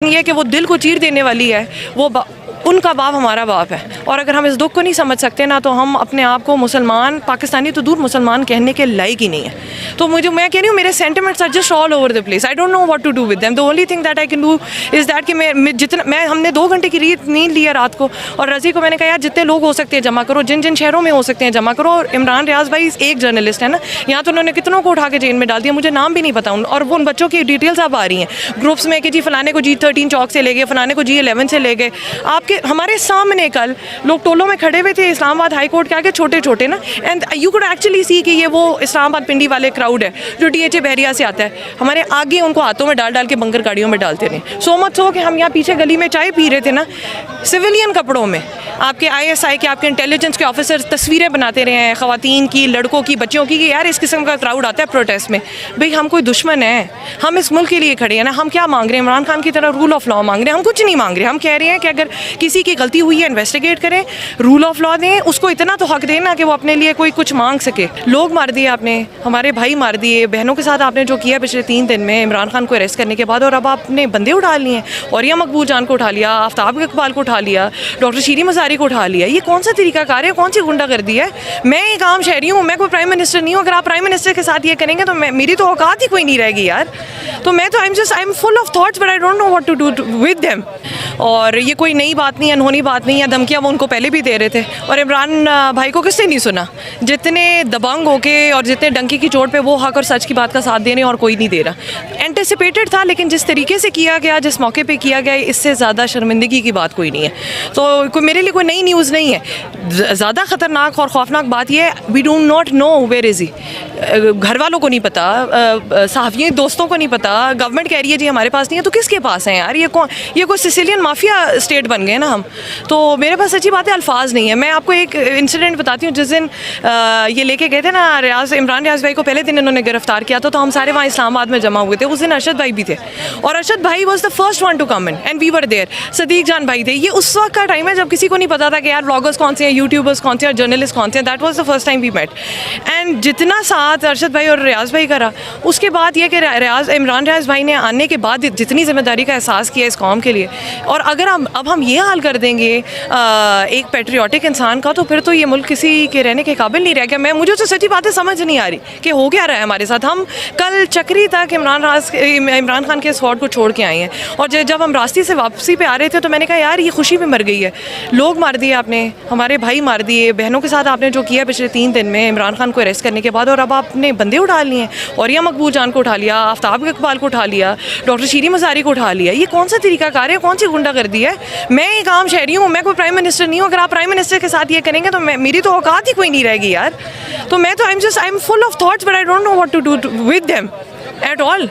नहीं है कि वो दिल को चीर देने वाली है, वो उनका बाप हमारा बाप है। और अगर हम इस दुख को नहीं समझ सकते ना, तो हम अपने आप को मुसलमान, पाकिस्तानी तो दूर, मुसलमान कहने के लायक ही नहीं है। तो मैं कह रही हूँ, मेरे sentiments are just all over the place. I don't know what to do with them. The only thing that I can do is that कि हमने 2 घंटे की नींद ली है रात को, और रज़ी को मैंने कहा यार जितने लोग हो सकते हैं जमा करो, जिन जिन शहरों में हो सकते हैं जमा करो। और इमरान रियाज भाई एक जर्नलिस्ट है ना, यहाँ तो उन्होंने कितनों को उठा के जेल में डाल दिया, मुझे नाम भी नहीं पता और वो उन बच्चों की डिटेल्स अब आ रही हैं ग्रुप्स में कि जी फलाने को G13 चौक से ले गए, फलाने को G11 से ले गए। आपके हमारे सामने कल लोग टोलों में खड़े हुए थे इस्लामाबाद हाई कोर्ट के आगे, छोटे छोटे ना, and you could actually see कि ये वो इस्लामाबाद पिंडी वाले क्राउड है जो DHA बहरिया से आता है। हमारे आगे उनको हाथों में डाल के बंकर गाड़ियों में डालते रहे। सो मच हो कि हम यहाँ पीछे गली में चाय पी रहे थे ना, सिविलियन कपड़ों में आपके ISI के, आपके इंटेलिजेंस के ऑफिसर तस्वीरें बनाते रहे हैं ख़वातीन की, लड़कों की, बच्चों की, कि यार इस किस्म का क्राउड आता है प्रोटेस्ट में। भाई हम कोई दुश्मन है? हम इस मुल्क के लिए खड़े हैं ना। हम क्या मांग रहे हैं? इमरान खान की तरह रूल ऑफ लॉ मांग रहे हैं? हम कुछ नहीं मांग रहे। हम कह रहे हैं कि अगर किसी की गलती हुई है इन्वेस्टिगेट करें, रूल ऑफ लॉ दें, उसको इतना तो हक देना कि वो अपने लिए कोई कुछ मांग सके। लोग मार दिए आपने, हमारे भाई मार दिए, बहनों के साथ आपने जो किया पिछले 3 दिन में इमरान खान को अरेस्ट करने के बाद, और अब आपने बंदे उठा लिए हैं। औरिया मकबूल जान को उठा लिया, आफ्ताब इकबाल को उठा लिया, डॉक्टर शीरी मज़ारी को उठा लिया। ये कौन सा तरीकाकार है? कौन सी गुंडागर्दी है? मैं एक आम शहरी हूँ, मैं कोई प्राइम मिनिस्टर नहीं हूँ। अगर आप प्राइम मिनिस्टर के साथ ये करेंगे तो मेरी तो औकात ही कोई नहीं रहेगी यार। तो मैं तो I am full of thoughts but I don't know what to do with them. और ये कोई नई बात नहीं है, अनहोनी बात नहीं है। धमकियाँ वो उनको पहले भी दे रहे थे, और इमरान भाई को किसने नहीं सुना? जितने दबंग होके और जितने डंकी की चोट पे वो हक और सच की बात का साथ दे रहे हैं, और कोई नहीं दे रहा। एंटिसिपेटेड था, लेकिन जिस तरीके से किया गया, जिस मौके पे किया गया, इससे ज़्यादा शर्मिंदगी की बात कोई नहीं है। तो मेरे लिए कोई नई न्यूज़ नहीं है। ज़्यादा ख़तरनाक और खौफनाक बात यह है, we do not know where is he. घर वालों को नहीं पता, सहाफ़ियों दोस्तों को नहीं पता। गवर्नमेंट कह रही है जी हमारे पास नहीं है, तो किसके पास है यार? ये कोई सिसिलियन माफिया स्टेट बन गए ना हम। तो मेरे पास सच्ची बात है अल्फाज नहीं है। मैं आपको एक इंसिडेंट बताती हूँ। जिस दिन ये लेके गए थे ना इमरान रियाज भाई को, पहले दिन इन्होंने गिरफ्तार किया था, तो हम सारे वहाँ इस्लामाबाद में जमा हुए थे। उस दिन अरशद भाई भी थे, और अरशद भाई was the first one to come in and we were there. Sadiq Jaan भाई थे। ये उस वक्त का टाइम है जब किसी को नहीं पता था कि यार ब्लॉगर्स कौन से हैं, यूट्यूबर्स कौन से हैं, जर्नलिस्ट कौन से हैं। That was the first time we met. And जितना साथ अरशद भाई और रियाज भाई करा, उसके बाद ये कि इमरान रियाज भाई ने आने के बाद जितनी जिम्मेदारी का एहसास किया इस कौम के लिए, और अगर अब हम ये हाल कर देंगे एक पेट्रियाटिक इंसान का, तो फिर तो ये मुल्क किसी के रहने के काबिल नहीं रह गया। मुझे तो सच्ची बातें समझ नहीं आ रही कि हो क्या रहा है हमारे साथ। हम कल चक्री तक इमरान खान के स्क्वाड को छोड़ के आए हैं, और जब हम रास्ते से वापसी पे आ रहे थे तो मैंने कहा यार ये खुशी भी मर गई है। लोग मार दिए आपने, हमारे भाई मार दिए, बहनों के साथ आपने जो किया पिछले 3 दिन में इमरान खान को अरेस्ट करने के बाद, और अब आपने बंदे उठा लिए हैं। औरिया मकबूल जान को उठा लिया, आफ्ताब इकबाल को उठा लिया, डॉक्टर शीरी मज़ारी को उठा लिया। ये कौन सा तरीकाकार है? कौन सी गुंडागर्दी है? मैं एक आम शहरी हूँ, मैं कोई प्राइम मिनिस्टर नहीं हूँ। अगर आप प्राइम मिनिस्टर के साथ ये करेंगे तो मेरी तो औकात ही कोई नहीं रहेगी यार। तो मैं तो I am full of thoughts but I don't know what to do with them at all.